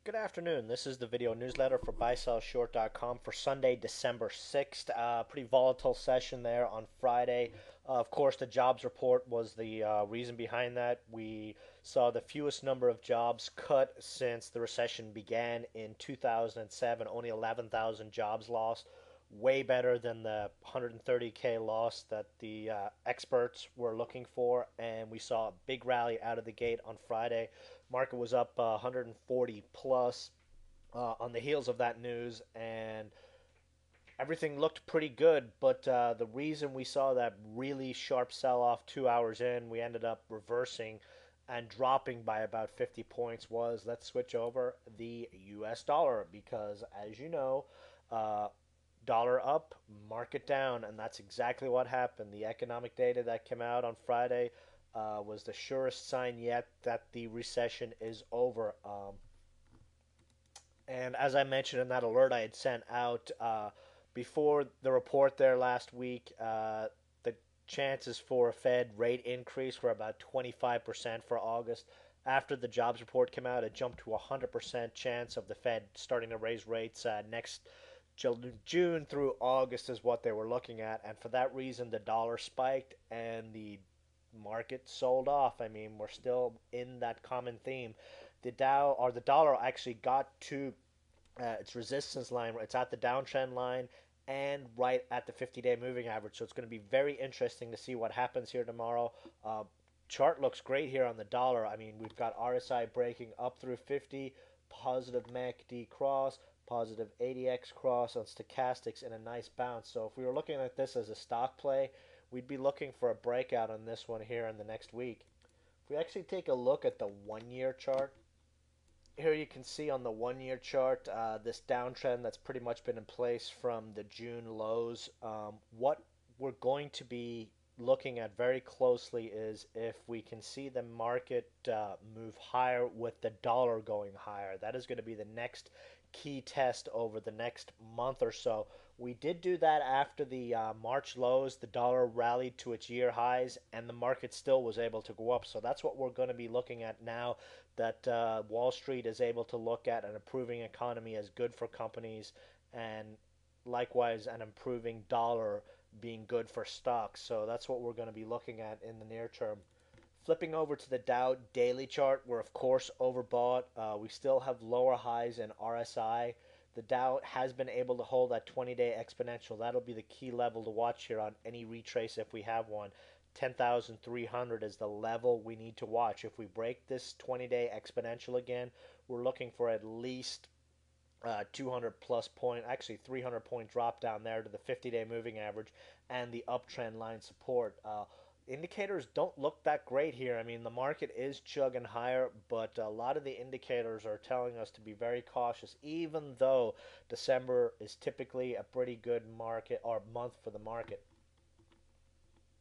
Good afternoon. This is the video newsletter for buysellshort.com for Sunday, December 6th. Pretty volatile session there on Friday. Of course, the jobs report was the reason behind that. We saw the fewest number of jobs cut since the recession began in 2007, only 11,000 jobs lost. Way better than the 130K loss that the experts were looking for, and we saw a big rally out of the gate on Friday. Market was up 140 plus on the heels of that news, and everything looked pretty good. But the reason we saw that really sharp sell off 2 hours in, we ended up reversing and dropping by about 50 points was let's switch over the US dollar because, as you know, uh, dollar up, market down, and that's exactly what happened. The economic data that came out on Friday was the surest sign yet that the recession is over. And as I mentioned in that alert I had sent out before the report there last week, the chances for a Fed rate increase were about 25% for August. After the jobs report came out, it jumped to a 100% chance of the Fed starting to raise rates next June through August is what they were looking at, and for that reason, the dollar spiked and the market sold off. I mean, we're still in that common theme. The Dow or the dollar actually got to its resistance line. It's at the downtrend line and right at the 50-day moving average. So it's going to be very interesting to see what happens here tomorrow. Chart looks great here on the dollar. I mean, we've got RSI breaking up through 50, positive MACD cross, positive ADX cross on stochastics, and a nice bounce. So if we were looking at this as a stock play, we'd be looking for a breakout on this one here in the next week. If we actually take a look at the 1 year chart, here you can see on the 1 year chart this downtrend that's pretty much been in place from the June lows. What we're going to be looking at very closely is if we can see the market move higher with the dollar going higher. That is going to be the next key test over the next month or so. We did do that after the March lows. The dollar rallied to its year highs, and the market still was able to go up. So that's what we're going to be looking at now that Wall Street is able to look at an improving economy as good for companies, and likewise an improving dollar being good for stocks. So that's what we're going to be looking at in the near term. Flipping over to the Dow daily chart, we're of course overbought. We still have lower highs in RSI. The Dow has been able to hold that 20-day exponential. That'll be the key level to watch here on any retrace if we have one. 10,300 is the level we need to watch. If we break this 20-day exponential again, we're looking for at least 200 plus point, actually 300 point drop down there to the 50-day moving average and the uptrend line support. Indicators don't look that great here. I mean, the market is chugging higher, but a lot of the indicators are telling us to be very cautious, even though December is typically a pretty good market or month for the market.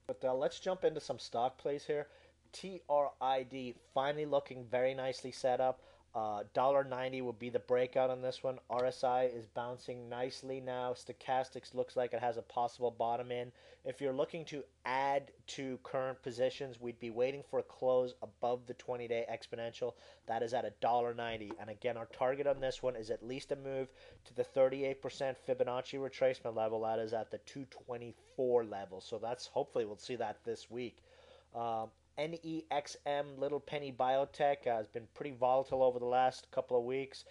But let's jump into some stock plays here. TRID finally looking very nicely set up. $1.90 would be the breakout on this one. RSI is bouncing nicely now. Stochastics looks like it has a possible bottom in. If you're looking to add to current positions, we'd be waiting for a close above the 20-day exponential. That is at $1.90. And again, our target on this one is at least a move to the 38% Fibonacci retracement level. That is at the 224 level. So that's hopefully we'll see that this week. NEXM, Little Penny Biotech, has been pretty volatile over the last couple of weeks.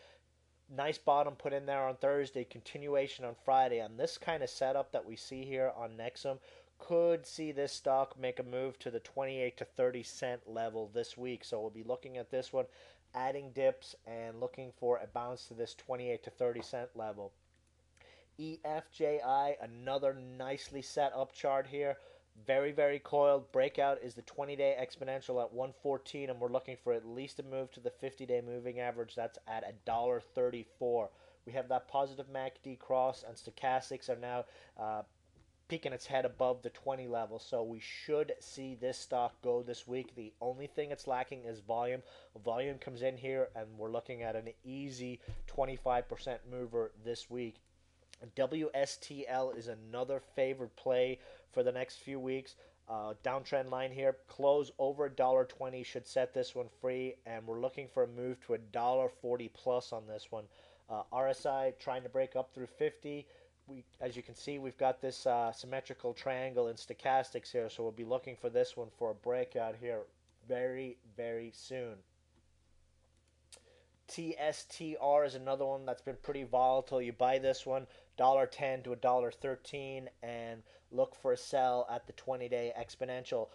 Nice bottom put in there on Thursday, continuation on Friday. And this kind of setup that we see here on Nexum could see this stock make a move to the 28 to 30 cent level this week. So we'll be looking at this one, adding dips and looking for a bounce to this 28 to 30 cent level. EFJI, another nicely set up chart here. Very, very coiled. Breakout is the 20-day exponential at 114, and we're looking for at least a move to the 50-day moving average. That's at $1.34. We have that positive MACD cross, and stochastics are now peeking its head above the 20 level. So we should see this stock go this week. The only thing it's lacking is volume. Volume comes in here, and we're looking at an easy 25% mover this week. WSTL is another favored play for the next few weeks. Downtrend line here, close over $1.20 should set this one free, and we're looking for a move to $1.40 plus on this one. RSI trying to break up through 50. As you can see, we've got this symmetrical triangle in stochastics here, so we'll be looking for this one for a breakout here very, very soon. TSTR is another one that's been pretty volatile. You buy this one, $1.10 to $1.13, and look for a sell at the 20-day exponential.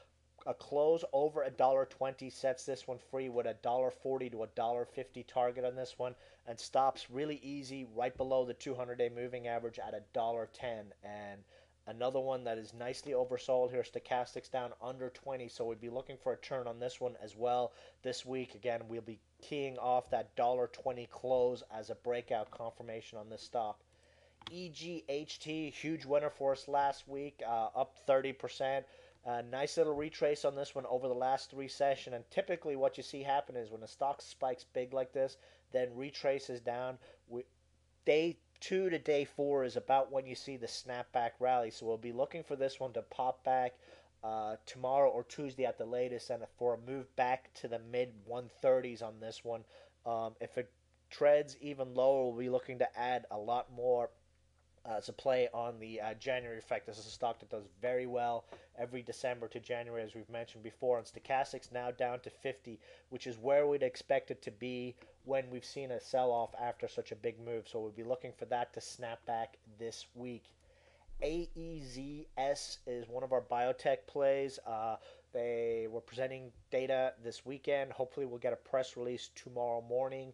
A close over $1.20 sets this one free with a $1.40 to $1.50 target on this one, and stops really easy right below the 200-day moving average at $1.10. And another one that is nicely oversold here, stochastics down under 20, so we'd be looking for a turn on this one as well this week. Again, we'll be keying off that $1.20 close as a breakout confirmation on this stock. EGHT, huge winner for us last week, up 30%. Nice little retrace on this one over the last three sessions, and typically what you see happen is when a stock spikes big like this, then retraces down. Day 2 to day 4 is about when you see the snapback rally, so we'll be looking for this one to pop back tomorrow or Tuesday at the latest, and for a move back to the mid 130s on this one. If it treads even lower, we'll be looking to add a lot more to play on the January effect. This is a stock that does very well every December to January, as we've mentioned before. And stochastics now down to 50, which is where we'd expect it to be when we've seen a sell-off after such a big move. So we'll be looking for that to snap back this week. AEZS is one of our biotech plays. They were presenting data this weekend. Hopefully we'll get a press release tomorrow morning.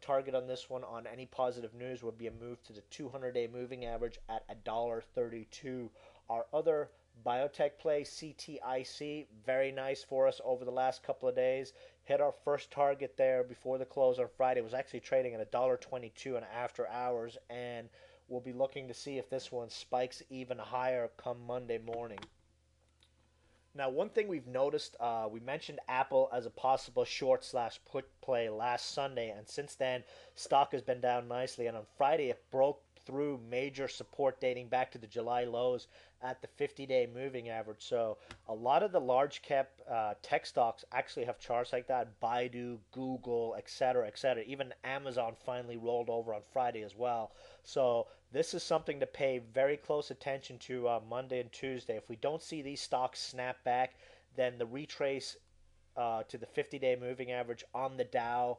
Target on this one on any positive news would be a move to the 200-day moving average at $1.32. Our other biotech play, CTIC, very nice for us over the last couple of days. Hit our first target there before the close on Friday. It was actually trading at $1.22 and after hours, and we'll be looking to see if this one spikes even higher come Monday morning. Now, one thing we've noticed, we mentioned Apple as a possible short slash put play last Sunday, and since then, stock has been down nicely. And on Friday, it broke through major support dating back to the July lows at the 50-day moving average. So a lot of the large cap tech stocks actually have charts like that. Baidu, Google, etc., etc. Even Amazon finally rolled over on Friday as well. So this is something to pay very close attention to Monday and Tuesday. If we don't see these stocks snap back, then the retrace to the 50-day moving average on the Dow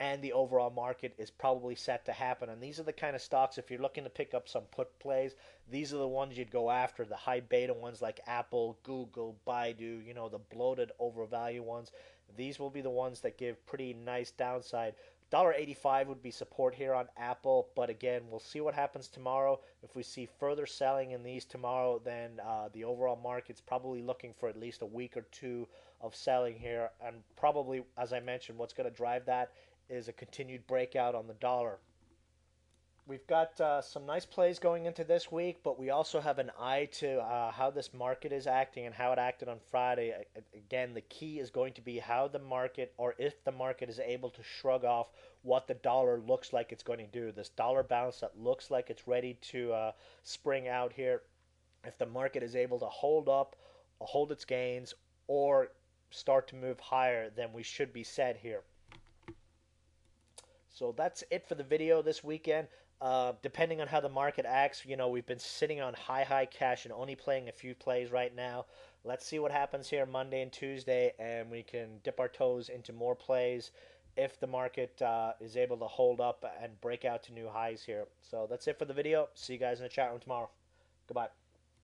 and the overall market is probably set to happen. And these are the kind of stocks, if you're looking to pick up some put plays, these are the ones you'd go after, the high beta ones like Apple, Google, Baidu, the bloated overvalue ones. These will be the ones that give pretty nice downside. $1.85 would be support here on Apple, but again, we'll see what happens tomorrow. If we see further selling in these tomorrow, then the overall market's probably looking for at least a week or two of selling here, and probably, as I mentioned, what's going to drive that is a continued breakout on the dollar. We've got some nice plays going into this week, but we also have an eye to how this market is acting and how it acted on Friday. Again, the key is going to be how the market, or if the market is able to shrug off what the dollar looks like it's going to do. This dollar bounce that looks like it's ready to spring out here. If the market is able to hold up, hold its gains, or start to move higher, then we should be set here. So that's it for the video this weekend. Depending on how the market acts, we've been sitting on high cash and only playing a few plays right now. Let's see what happens here Monday and Tuesday, and we can dip our toes into more plays if the market is able to hold up and break out to new highs here. So that's it for the video. See you guys in the chat room tomorrow. Goodbye.